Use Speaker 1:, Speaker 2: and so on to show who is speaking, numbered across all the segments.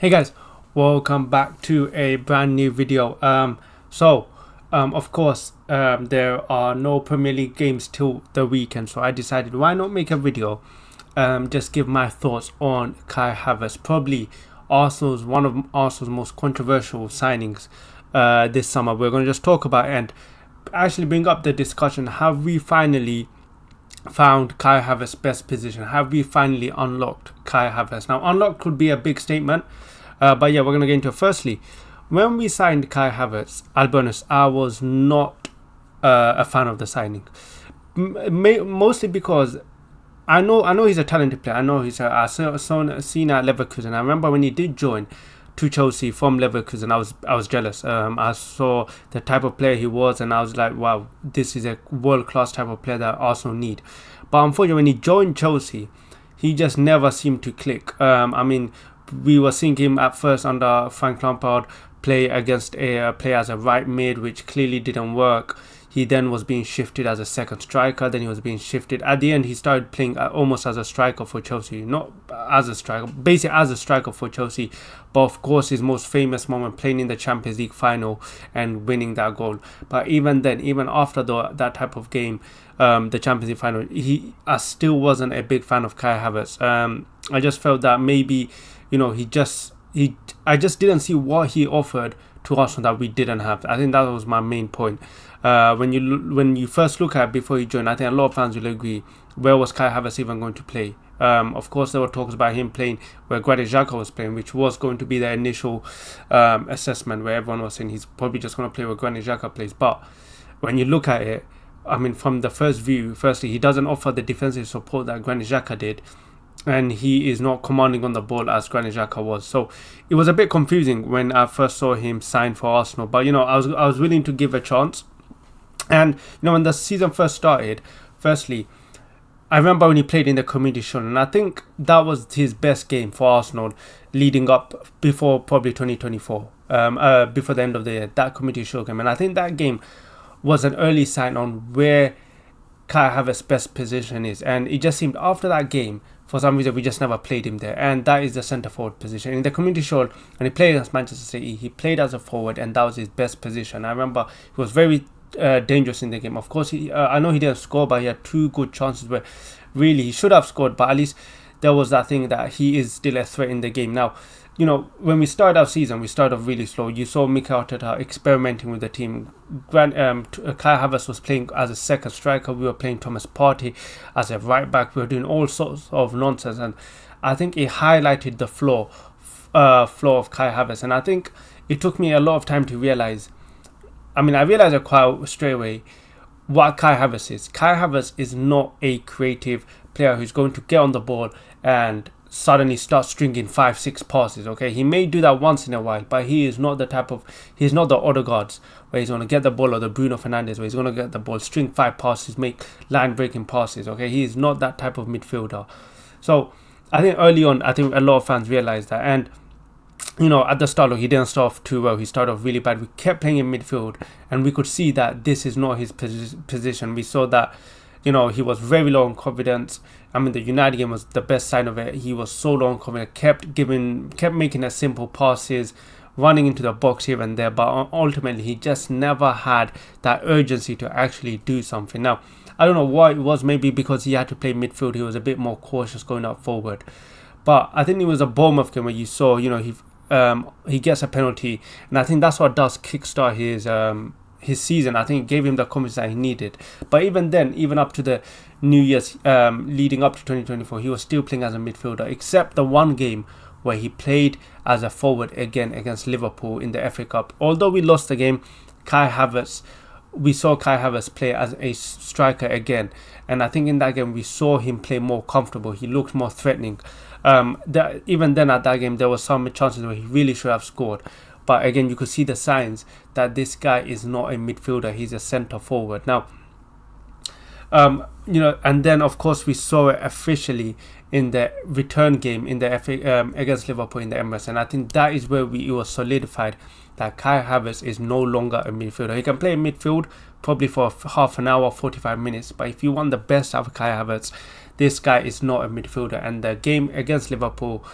Speaker 1: Hey guys, welcome back to a brand new video. Of course, there are no Premier League games till the weekend, so I decided why not make a video, just give my thoughts on Kai Havertz, probably one of Arsenal's most controversial signings this summer. We're going to just talk about it and actually bring up the discussion: have we finally found Kai Havertz's best position? Have we finally unlocked Kai Havertz? Now, unlocked could be a big statement, but yeah, we're going to get into it. Firstly, when we signed Kai Havertz, I'll be honest, I was not a fan of the signing. Mostly because I know he's a talented player. I know seen at Leverkusen. I remember when he did join to Chelsea from Leverkusen, I was jealous. I saw the type of player he was, and I was like, wow, this is a world-class type of player that Arsenal need. But unfortunately, when he joined Chelsea, he just never seemed to click. We were seeing him at first under Frank Lampard play against a player as a right mid, which clearly didn't work. He then was being shifted as a second striker. Then he was being shifted. At the end, he started playing almost as a striker for Chelsea. Not as a striker, basically as a striker for Chelsea. But of course, his most famous moment playing in the Champions League final and winning that goal. But even then, even after that type of game, the Champions League final, I still wasn't a big fan of Kai Havertz. I just felt that maybe, I just didn't see what he offered to Arsenal that we didn't have. I think that was my main point. When you first look at it before he joined, I think a lot of fans will agree, where was Kai Havertz even going to play? Of course, there were talks about him playing where Granit Xhaka was playing, which was going to be the initial assessment, where everyone was saying he's probably just going to play where Granit Xhaka plays. But when you look at it, from the first view, firstly, he doesn't offer the defensive support that Granit Xhaka did, and he is not commanding on the ball as Granit Xhaka was. So it was a bit confusing when I first saw him sign for Arsenal. But I was willing to give a chance. And when the season first started, firstly, I remember when he played in the Community Shield, and I think that was his best game for Arsenal leading up before probably 2024, before the end of the year, that Community Shield game. And I think that game was an early sign on where Kai Havertz's best position is. And it just seemed after that game, for some reason, we just never played him there. And that is the centre-forward position. In the Community Shield, when he played against Manchester City, he played as a forward, and that was his best position. I remember he was very dangerous in the game. Of course, I know he didn't score, but he had two good chances where really he should have scored, but at least there was that thing that he is still a threat in the game. Now, when we started our season, we started off really slow. You saw Mikel Arteta experimenting with the team. Kai Havertz was playing as a second striker. We were playing Thomas Partey as a right back. We were doing all sorts of nonsense, and I think it highlighted the flaw of Kai Havertz. And I think it took me a lot of time to realize. I realized it quite straight away what Kai Havertz is. Kai Havertz is not a creative player who's going to get on the ball and suddenly start stringing 5-6 passes. Okay, he may do that once in a while, but he's not the Odegaards where he's going to get the ball, or the Bruno Fernandes where he's going to get the ball, string 5 passes, make line breaking passes. Okay, he is not that type of midfielder. So I think early on, a lot of fans realized that. And at the start, he didn't start off too well. He started off really bad. We kept playing in midfield, and we could see that this is not his position. We saw that, he was very low on confidence. The United game was the best sign of it. He was so low on confidence, kept making a simple passes, running into the box here and there, but ultimately he just never had that urgency to actually do something. Now, I don't know why it was. Maybe because he had to play midfield, he was a bit more cautious going up forward. But I think it was a Bournemouth game where you saw, he gets a penalty, and I think that's what does kickstart his season. I think it gave him the confidence that he needed. But even then, even up to the New Year's, leading up to 2024, he was still playing as a midfielder, except the one game where he played as a forward again against Liverpool in the FA Cup. Although we lost the game, we saw Kai Havertz play as a striker again, and I think in that game we saw him play more comfortable. He looked more threatening. Even then at that game, there were some chances where he really should have scored, but again, you could see the signs that this guy is not a midfielder. He's a centre forward. Now, and then of course we saw it officially in the return game in the FA against Liverpool in the Emirates, and I think that is where it was solidified that Kai Havertz is no longer a midfielder. He can play in midfield probably for half an hour, 45 minutes, but if you want the best out of Kai Havertz, this guy is not a midfielder. And the game against Liverpool,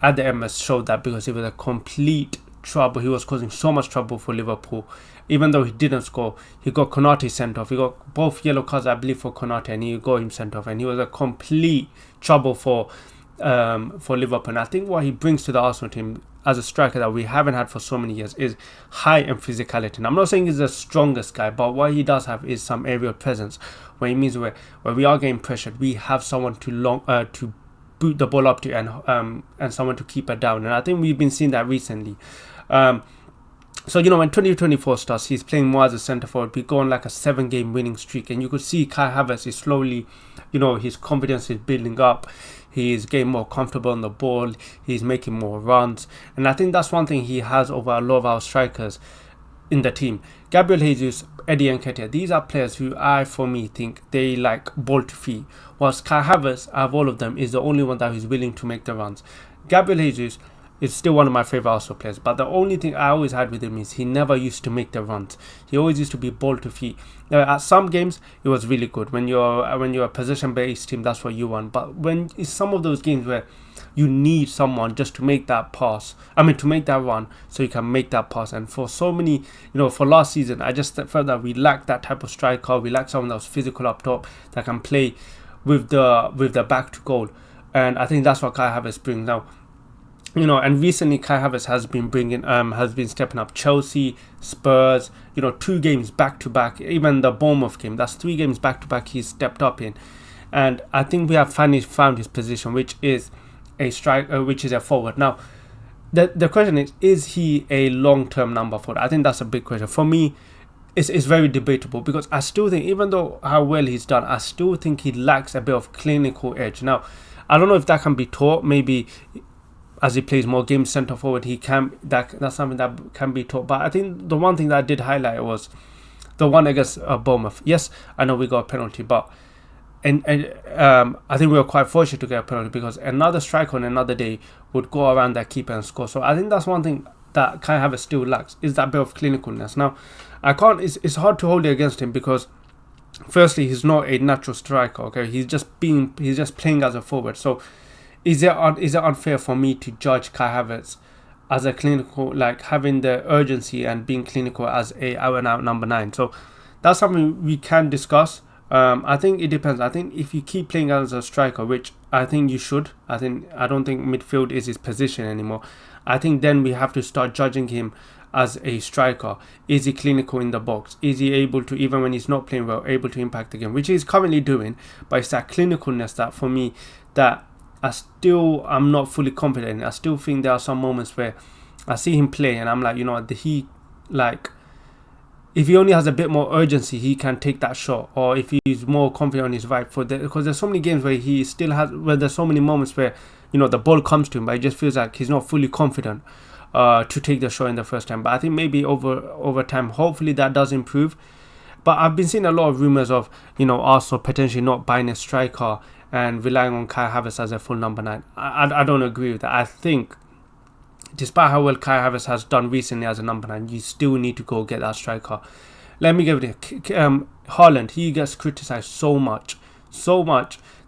Speaker 1: at the MS showed that, because it was a complete trouble. He was causing so much trouble for Liverpool. Even though he didn't score, he got Konate sent off. He got both yellow cards, I believe, for Konate, and he got him sent off. And he was a complete trouble for Liverpool. And I think what he brings to the Arsenal team as a striker that we haven't had for so many years is height and physicality. And I'm not saying he's the strongest guy, but what he does have is some aerial presence, where it means where we are getting pressured, we have someone to boot the ball up to, and someone to keep it down. And I think we've been seeing that recently. So, when 2024 starts, he's playing more as a centre forward. We go on like a 7-game winning streak, and you could see Kai Havertz is slowly, his confidence is building up. He's getting more comfortable on the ball. He's making more runs. And I think that's one thing he has over a lot of our strikers in the team. Gabriel Jesus, Eddie Nketiah, these are players who for me, think they like ball to feet. Whilst Kai Havertz, out of all of them, is the only one that is willing to make the runs. Gabriel Jesus is still one of my favourite Arsenal players, but the only thing I always had with him is he never used to make the runs. He always used to be ball to feet. At some games, it was really good. When you're a possession-based team, that's what you want. But when it's some of those games where you need someone just to make that pass, to make that run, so you can make that pass. And for so many, for last season, I just felt that we lacked that type of striker. We lacked someone that was physical up top, that can play with the back to goal. And I think that's what Kai Havertz brings now. And recently Kai Havertz has been stepping up. Chelsea, Spurs, 2 games back to back. Even the Bournemouth game, that's 3 games back to back he's stepped up in. And I think we have finally found his position, which is a which is a forward. Now, the question is he a long-term number forward? I think that's a big question. For me, it's very debatable, because I still think, even though how well he's done, I still think he lacks a bit of clinical edge. Now, I don't know if that can be taught. Maybe as he plays more games centre forward, that's something that can be taught. But I think the one thing that I did highlight was the one against Bournemouth. Yes, I know we got a penalty, but I think we were quite fortunate to get a penalty, because another striker on another day would go around that keeper and score. So I think that's one thing that Kai Havertz still lacks, is that bit of clinicalness. Now, it's hard to hold it against him, because firstly, he's not a natural striker. Okay, he's just playing as a forward. So is it unfair for me to judge Kai Havertz as a clinical, like having the urgency and being clinical as a out and out number 9? So that's something we can discuss. I think it depends. I think if you keep playing as a striker, which I think you should, I don't think midfield is his position anymore. I think then we have to start judging him as a striker. Is he clinical in the box? Is he able to, even when he's not playing well, able to impact the game, which he's currently doing? But it's that clinicalness that, for me, that I'm not fully confident in. I still think there are some moments where I see him play and I'm like, if he only has a bit more urgency, he can take that shot. Or if he's more confident on his right foot, because there's so many games where there's so many moments where, the ball comes to him, but it just feels like he's not fully confident to take the shot in the first time. But I think maybe over time, hopefully that does improve. But I've been seeing a lot of rumours of, Arsenal potentially not buying a striker and relying on Kai Havertz as a full number 9. I don't agree with that. I think, despite how well Kai Havertz has done recently as a number 9, you still need to go get that striker. Let me give it Haaland. He gets criticised so much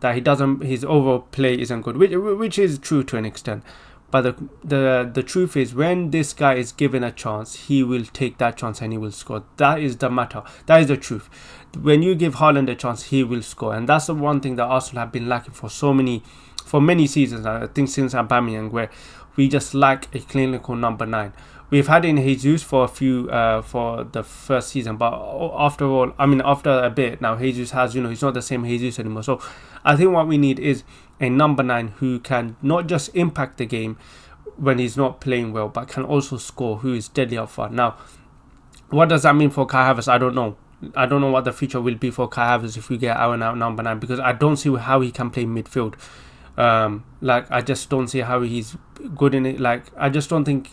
Speaker 1: that his overall play isn't good, which is true to an extent. But the truth is, when this guy is given a chance, he will take that chance and he will score. That is the matter. That is the truth. When you give Haaland a chance, he will score. And that's the one thing that Arsenal have been lacking for many seasons. I think since Aubameyang, where we just lack a clinical number 9. We've had in Jesus for the first season, but after a bit now, Jesus has, he's not the same Jesus anymore. So I think what we need is a number 9 who can not just impact the game when he's not playing well, but can also score, who is deadly up front. Now, what does that mean for Kai Havertz? I don't know. I don't know what the future will be for Kai Havertz if we get out and out number 9, because I don't see how he can play midfield. I just don't see how he's good in it. I just don't think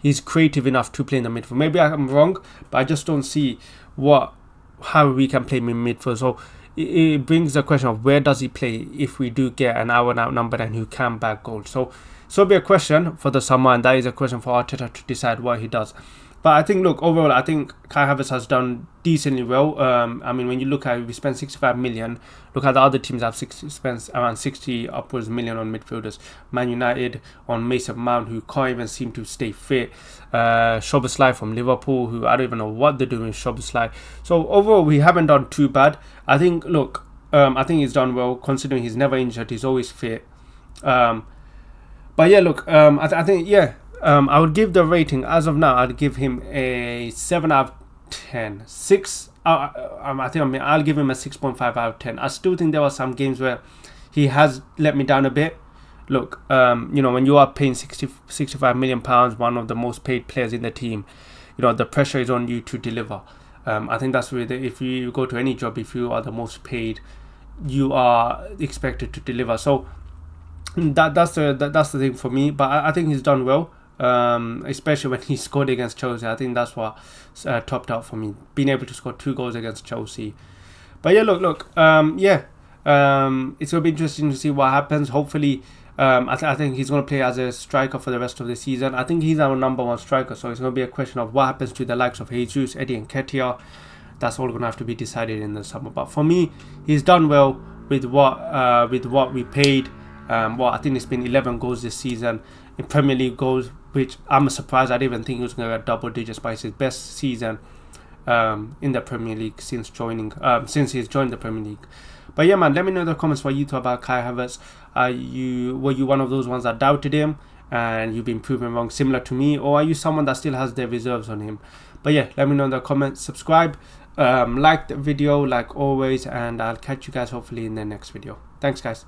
Speaker 1: he's creative enough to play in the midfield. Maybe I'm wrong, but I just don't see how we can play in midfield. So it brings the question of where does he play if we do get an out and out number 9 who can bag goals. So be a question for the summer, and that is a question for Arteta to decide what he does. But I think, look, overall, I think Kai Havertz has done decently well. I mean, when you look at it, we spent 65 million. Look at the other teams have spent around 60 upwards million on midfielders. Man United on Mason Mount, who can't even seem to stay fit. Szoboszlai from Liverpool, who I don't even know what they're doing with Szoboszlai. So overall, we haven't done too bad. I think, look, I think he's done well considering he's never injured. He's always fit. But yeah, look, I think, yeah. I would give the rating as of now. I'd give him a 7 out of 10. 6. I'll give him a 6.5 out of 10. I still think there were some games where he has let me down a bit. Look, you know, when you are paying 65 million pounds, one of the most paid players in the team, you know, the pressure is on you to deliver. I think that's where if you go to any job, if you are the most paid, you are expected to deliver. So that's the thing for me. But I think he's done well. Especially when he scored against Chelsea. I think that's what topped out for me, being able to score 2 goals against Chelsea. But yeah, look, it's gonna be interesting to see what happens. Hopefully, I think he's gonna play as a striker for the rest of the season. I think he's our number 1 striker, so it's gonna be a question of what happens to the likes of Jesus, Eddie, and Nketiah. That's all gonna have to be decided in the summer. But for me, he's done well with what we paid. I think it's been 11 goals this season in Premier League goals, which I'm surprised. I didn't even think he was going to get double digits, but it's his best season in the Premier League since he's joined the Premier League. But yeah, man, let me know in the comments what you thought about Kai Havertz. Were you one of those ones that doubted him and you've been proven wrong, similar to me, or are you someone that still has their reserves on him? But yeah, let me know in the comments. Subscribe, like the video like always, and I'll catch you guys hopefully in the next video. Thanks, guys.